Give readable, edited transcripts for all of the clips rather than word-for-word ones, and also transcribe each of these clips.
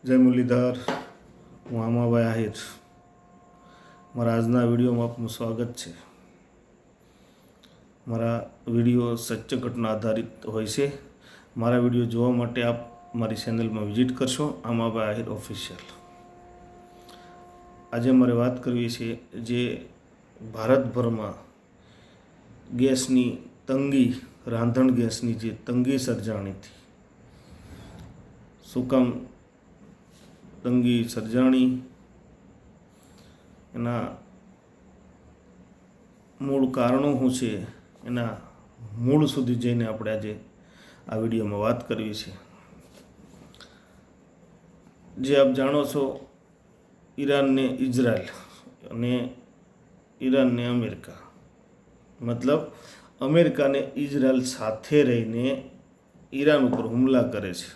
જય મુરલીધર, હું આમાભાઈ આહિર. મારા આજના વિડીયોમાં આપનું સ્વાગત છે. મારા વિડીયો સત્ય ઘટના આધારિત હોય છે. મારા વિડીયો જોવા માટે આપ મારી ચેનલમાં વિઝિટ કરશો, આમાભાઈ આહિર ઓફિશિયલ. આજે મારે વાત કરવી છે જે ભારતભરમાં ગેસની તંગી, રાંધણ ગેસની જે તંગી સર્જાણી હતી. શું કામ તંગી સર્જાણી, એના મૂળ કારણો શું છે, એના મૂળ સુધી જઈને આપણે આજે આ વિડીયોમાં વાત કરવી છે. જે આપ જાણો છો, ઈરાનને ઇઝરાયલ અને ઈરાનને અમેરિકા, મતલબ અમેરિકાને ઇઝરાયલ સાથે રહીને ઈરાન ઉપર હુમલા કરે છે.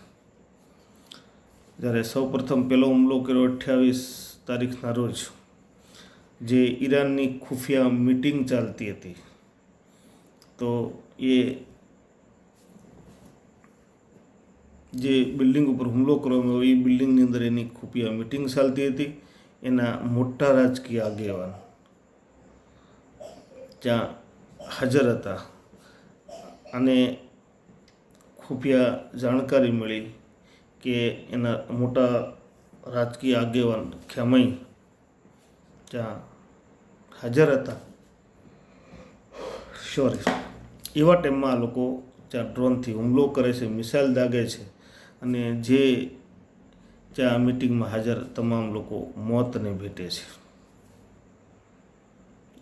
જ્યારે સૌપ્રથમ પહેલો હુમલો કર્યો 28 તારીખના રોજ, જે ઈરાનની ખુફિયા મીટિંગ ચાલતી હતી. તો એ જે બિલ્ડિંગ ઉપર હુમલો કરવામાં આવ્યો, એ બિલ્ડિંગની અંદર એની ખુફિયા મીટિંગ ચાલતી હતી. એના મોટા રાજકીય આગેવાન ત્યાં હાજર હતા અને ખુફિયા જાણકારી મળી કે એના મોટા રાજકીય આગેવાન ખેમઈ ત્યાં હાજર હતા. એવા ટાઈમમાં આ લોકો ત્યાં ડ્રોનથી હુમલો કરે છે, મિસાઇલ દાગે છે અને જે ત્યાં મિટિંગમાં હાજર તમામ લોકો મોતને ભેટે છે.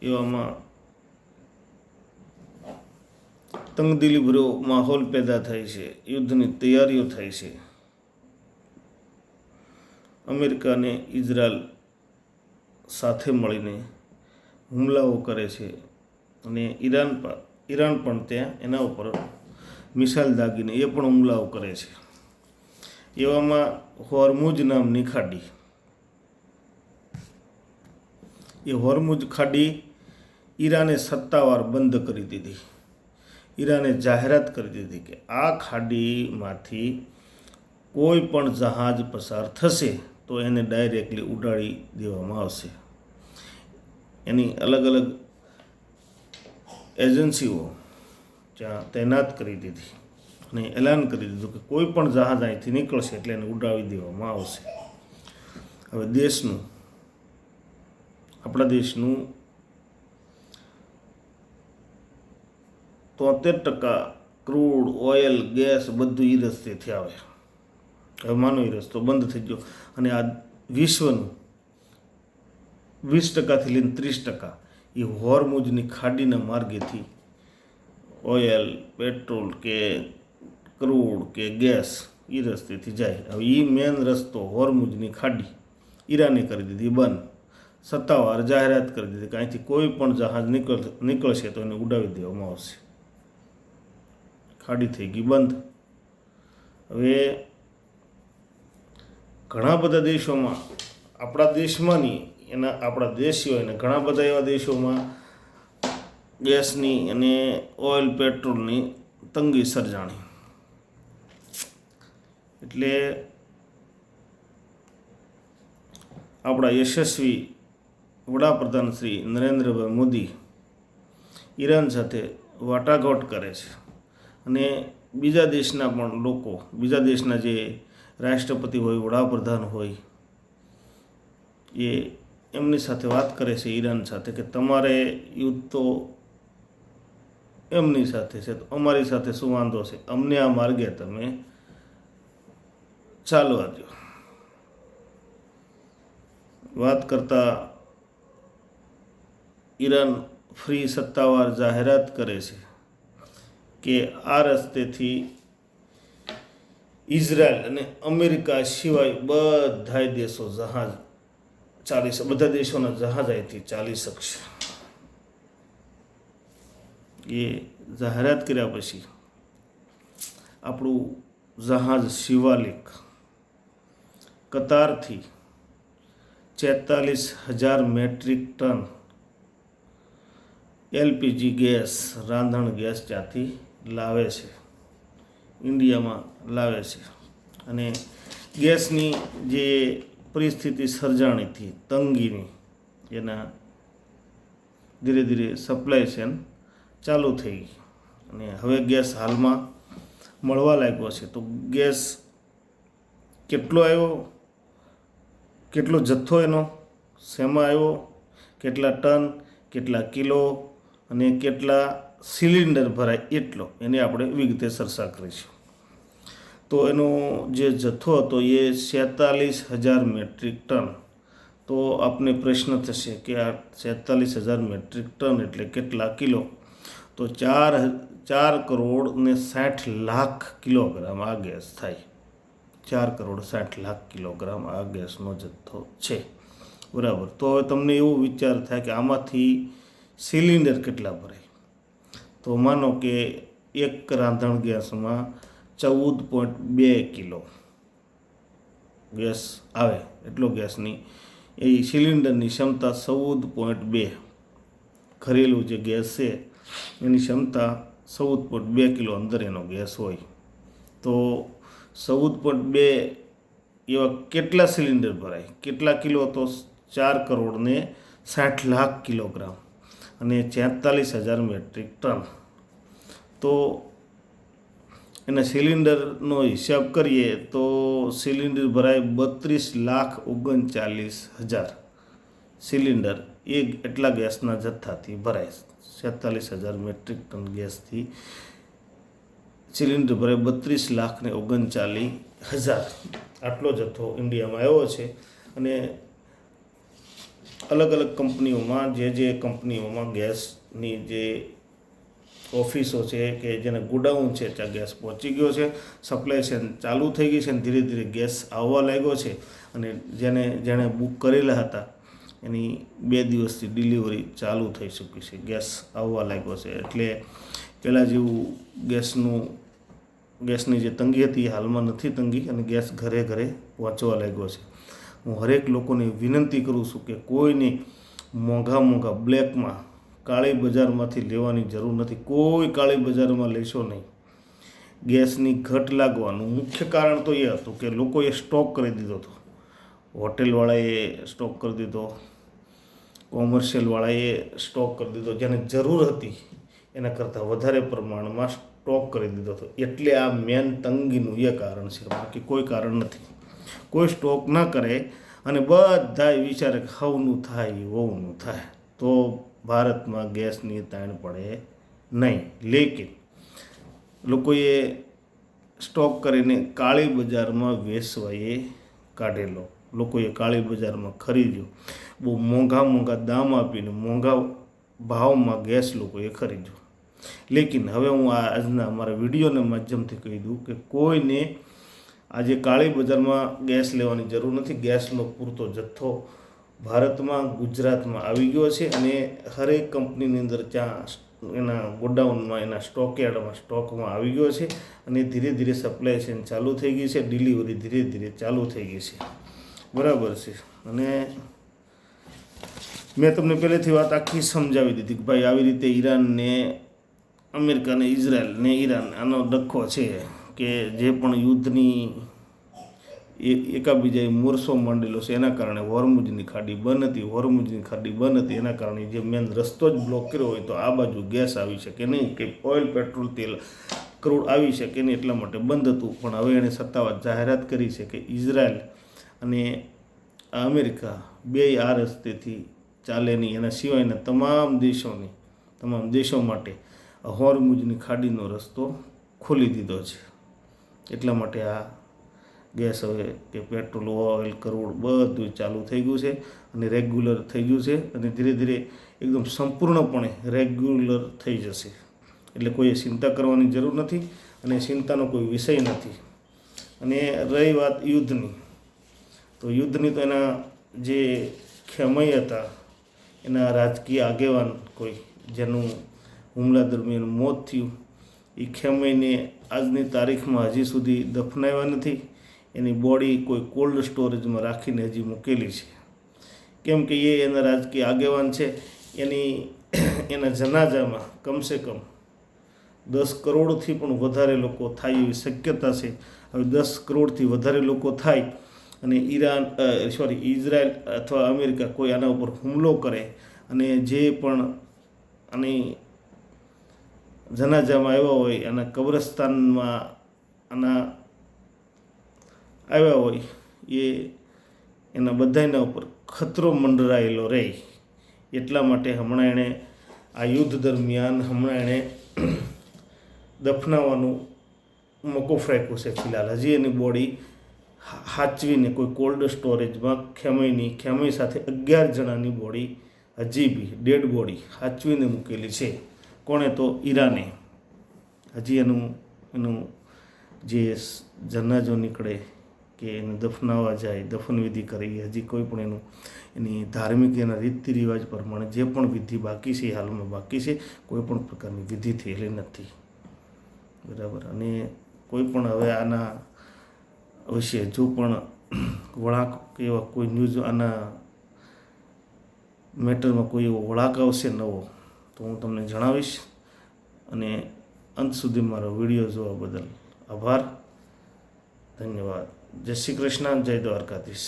એવામાં તંગદિલીભર્યો માહોલ પેદા થાય છે, યુદ્ધની તૈયારીઓ થાય છે. અમેરિકા અને ઇઝરાયલ સાથે મળીને હુમલાઓ કરે છે અને ઈરાન પણ ત્યાં એના ઉપર મિસાઇલ દાગીને એ પણ હુમલાઓ કરે છે. એવામાં હોર્મુઝ નામની ખાડી, એ હોર્મુઝ ખાડી ઈરાને સત્તાવાર બંધ કરી દીધી. ઈરાને જાહેરાત કરી દીધી કે આ ખાડીમાંથી કોઈ પણ જહાજ પસાર થશે તો એને ડાયરેક્ટલી ઉડાડી દેવામાં આવશે. એની અલગ અલગ એજન્સીઓ ત્યાં તૈનાત કરી દીધી અને એલાન કરી દીધું કે કોઈ પણ જહાજ અહીંથી નીકળશે એટલે એને ઉડાવી દેવામાં આવશે. હવે આપણા દેશનું 73% ક્રૂડ ઓઇલ ગેસ બધું એ રસ્તેથી આવે. હવે માનો એ રસ્તો બંધ થઈ ગયો અને આ વિશ્વનું 20%થી લઈને 30% એ હોર્મુઝની ખાડીના માર્ગેથી ઓઇલ, પેટ્રોલ કે ક્રૂડ કે ગેસ એ રસ્તેથી જાય. હવે એ મેન રસ્તો હોર્મુઝની ખાડી ઈરાને કરી દીધી બંધ. સત્તાવાર જાહેરાત કરી દીધી કે અહીંથી કોઈ પણ જહાજ નીકળશે તો એને ઉડાવી દેવામાં આવશે. ખાડી થઈ ગઈ બંધ. હવે ઘણા બધા દેશોમાં, આપણા દેશમાં નહીં, આપણા દેશ સિવાયને ઘણા બધા એવા દેશોમાં ગેસની અને ઓઇલ પેટ્રોલની તંગી સર્જાણી. એટલે આપણા યશસ્વી વડાપ્રધાન શ્રી નરેન્દ્રભાઈ મોદી ઈરાન સાથે વાટાઘાટ કરે છે અને બીજા દેશના પણ લોકો, બીજા દેશના જે રાષ્ટ્રપતિ હોય, વડાપ્રધાન હોય, એ એમની સાથે વાત કરે છે ઈરાન સાથે કે તમારે યુદ્ધ તો એમની સાથે છે, તો અમારી સાથે શું વાંધો છે, અમને આ માર્ગે તમે ચાલવા દો. વાત કરતાં ઈરાન ફ્રી સત્તાવાર જાહેરાત કરે છે કે આ રસ્તેથી ઇઝરાયલ અને અમેરિકા સિવાય બધા દેશો જહાજ બધા દેશોના જહાજ અહીંથી ચાલી શકશે. એ જાહેરાત કર્યા પછી આપણું જહાજ શિવાલિક કતારથી 43,000 મેટ્રિક ટન LPG ગેસ, રાંધણ ગેસ ત્યાંથી લાવે છે, ઇન્ડિયામાં લાવે છે અને ગેસની જે પરિસ્થિતિ સર્જાણી હતી તંગીની, એના ધીરે ધીરે સપ્લાય ચેન ચાલુ થઈ ગઈ અને હવે ગેસ હાલમાં મળવા લાગ્યો છે. તો ગેસ કેટલો આવ્યો, કેટલો જથ્થો એનો, શેમાં આવ્યો, કેટલા ટન, કેટલા કિલો અને કેટલા સિલિન્ડર ભરાય એટલો એની આપણે વિગતે ચર્ચા કરીશું. તો એનો જે જથ્થો હતો એ 47,000 મેટ્રિક ટન. તો આપને પ્રશ્ન થશે કે આ 47,000 મેટ્રિક ટન એટલે કેટલા કિલો? તો 4,60,00,000 કિલોગ્રામ આ ગેસ થાય. 4,60,00,000 કિલોગ્રામ આ ગેસનો જથ્થો છે, બરાબર. તો હવે તમને એવો વિચાર થાય કે આમાંથી સિલિન્ડર કેટલા ભરાય? તો માનો કે એક રાંધણ ગેસમાં 14.2 કિલો ગેસ આવે, એટલો ગેસની એ સિલિન્ડરની ક્ષમતા 14.2. ઘરેલું જે ગેસ છે એની ક્ષમતા 14.2 કિલો અંદર એનો ગેસ હોય. તો 14.2 એવા કેટલા સિલિન્ડર ભરાય, કેટલા કિલો? તો 4,60,00,000 કિલોગ્રામ અને 43,000 મેટ્રિક ટન. તો એના સિલિન્ડરનો હિસાબ કરીએ તો સિલિન્ડર ભરાય 32,39,000 સિલિન્ડર એ એટલા ગેસના જથ્થાથી ભરાય. 47,000 મેટ્રિક ટન ગેસથી સિલિન્ડર ભરાય 32,39,000. આટલો જથ્થો ઇન્ડિયામાં આવ્યો છે. અને અલગ અલગ કંપનીઓમાં જે કંપનીઓમાં ગેસની જે ઓફિસો છે કે જેને ગોડાઉન છે ત્યાં ગેસ પહોંચી ગયો છે, સપ્લાય ચેન ચાલુ થઈ ગઈ છે અને ધીરે ધીરે ગેસ આવવા લાગ્યો છે. અને જેણે બુક કરેલા હતા એની 2 દિવસથી ડિલિવરી ચાલુ થઈ ચૂકી છે, ગેસ આવવા લાગ્યો છે. એટલે પહેલાં જેવું ગેસની જે તંગી હતી એ હાલમાં નથી તંગી અને ગેસ ઘરે ઘરે પહોંચવા લાગ્યો છે. હું હરેક લોકોને વિનંતી કરું છું કે કોઈને મોંઘા બ્લેકમાં કાળી બજારમાંથી લેવાની જરૂર નથી. કોઈ કાળી બજારમાં લેશો નહીં. ગેસની ઘટ લાગવાનું મુખ્ય કારણ તો એ હતું કે લોકોએ સ્ટોક કરી દીધો હતો. હોટેલવાળાએ સ્ટોક કરી દીધો, કોમર્શિયલવાળાએ સ્ટોક કરી દીધો, જેને જરૂર હતી એના કરતાં વધારે પ્રમાણમાં સ્ટોક કરી દીધો હતો. એટલે આ મેન તંગીનું એ કારણ છે, બાકી કોઈ કારણ નથી. કોઈ સ્ટોક ના કરે અને બધાય વિચારે કે હવનું થાય વહુનું થાય તો ભારતમાં ગેસની તાણ પડે નહીં. લેકિન લોકોએ સ્ટોક કરીને કાળી બજારમાં વેચવાએ કાઢેલો, લોકોએ કાળી બજારમાં ખરીદ્યો, બહુ મોંઘા દામ આપીને મોંઘા ભાવમાં ગેસ લોકોએ ખરીદ્યો. લેકિન હવે હું આજના અમારા વિડીયોના માધ્યમથી કહી દઉં કે કોઈને આજે કાળી બજારમાં ગેસ લેવાની જરૂર નથી. ગેસનો પૂરતો જથ્થો ભારતમાં, ગુજરાતમાં આવી ગયો છે અને હરેક કંપનીની અંદર ત્યાં એના ગોડાઉનમાં, એના સ્ટોકયાર્ડમાં સ્ટોકમાં આવી ગયો છે અને ધીરે ધીરે સપ્લાય ચેન ચાલુ થઈ ગઈ છે, ડિલિવરી ધીરે ધીરે ચાલુ થઈ ગઈ છે, બરાબર છે. અને મેં તમને પહેલેથી વાત આખી સમજાવી દીધી કે ભાઈ આવી રીતે ઈરાનને, અમેરિકાને, ઇઝરાયલ ને ઈરાન આનો ડખ્ખો છે કે જે પણ યુદ્ધની એકાબીજાએ મોરસો માંડેલો છે એના કારણે હોર્મુઝની ખાડી બંધ હતી. એના કારણે જે મેન રસ્તો જ બ્લોક કર્યો હોય તો આ બાજુ ગેસ આવી શકે નહીં, કે ઓઇલ, પેટ્રોલ, તેલ, ક્રૂડ આવી શકે નહીં, એટલા માટે બંધ હતું. પણ હવે એણે સત્તાવાર જાહેરાત કરી છે કે ઇઝરાયલ અને અમેરિકા બે આ રસ્તેથી ચાલે નહીં. એના સિવાયના તમામ દેશો માટે હોર્મુઝની ખાડીનો રસ્તો ખોલી દીધો છે. એટલા માટે આ ગેસ હવે કે પેટ્રોલ, ઓઇલ, ક્રૂડ બધું ચાલુ થઈ ગયું છે અને રેગ્યુલર થઈ ગયું છે અને ધીરે ધીરે એકદમ સંપૂર્ણપણે રેગ્યુલર થઈ જશે. એટલે કોઈએ ચિંતા કરવાની જરૂર નથી અને ચિંતાનો કોઈ વિષય નથી. અને રહી વાત યુદ્ધની, તો એના જે ખેમૈ હતા, એના રાજકીય આગેવાન કોઈ જેનું હુમલા દરમિયાન મોત થયું, એ ખેમૈને આજની તારીખમાં હજી સુધી દફનાવ્યા નથી. એની બોડી કોઈ કોલ્ડ સ્ટોરેજમાં રાખીને હજી મૂકેલી છે, કેમ કે એ એના રાજકીય આગેવાન છે. એના જનાજામાં કમસે કમ 10 કરોડથી પણ વધારે લોકો થાય એવી શક્યતા છે. હવે 10 કરોડથી વધારે લોકો થાય અને ઇઝરાયલ અથવા અમેરિકા કોઈ આના ઉપર હુમલો કરે અને જે પણ આની જનાજામાં આવ્યા હોય, આના કબ્રસ્તાનમાં આના આવ્યા હોય, એના બધાના ઉપર ખતરો મંડરાયેલો રહે. એટલા માટે હમણાં એણે આ યુદ્ધ દરમિયાન એણે દફનાવવાનું મોકૂફ રાખ્યું છે ફિલહાલ. હજી એની બોડી સાચવીને કોઈ કોલ્ડ સ્ટોરેજમાં ખેમઈ સાથે 11 જણાની બોડી હજી બી ડેડ બોડી સાચવીને મૂકેલી છે. કોણે? તો ઈરાને. હજી એનું જે જનાજો નીકળે કે એને દફનાવવા જાય, દફનવિધિ કરી, હજી કોઈ પણ એની ધાર્મિક એના રીતિ રિવાજ પ્રમાણે જે પણ વિધિ બાકી છે એ હાલમાં બાકી છે. કોઈ પણ પ્રકારની વિધિ થયેલી નથી, બરાબર. અને કોઈ પણ હવે આના વિશે જો પણ વળાંક એવા કોઈ ન્યૂઝ આના મેટરમાં કોઈ એવો વળાંક આવશે નવો તો હું તમને જણાવીશ. અને અંત સુધી મારો વિડીયો જોવા બદલ આભાર, ધન્યવાદ. જય શ્રી કૃષ્ણ, જય દ્વારકાધીશ.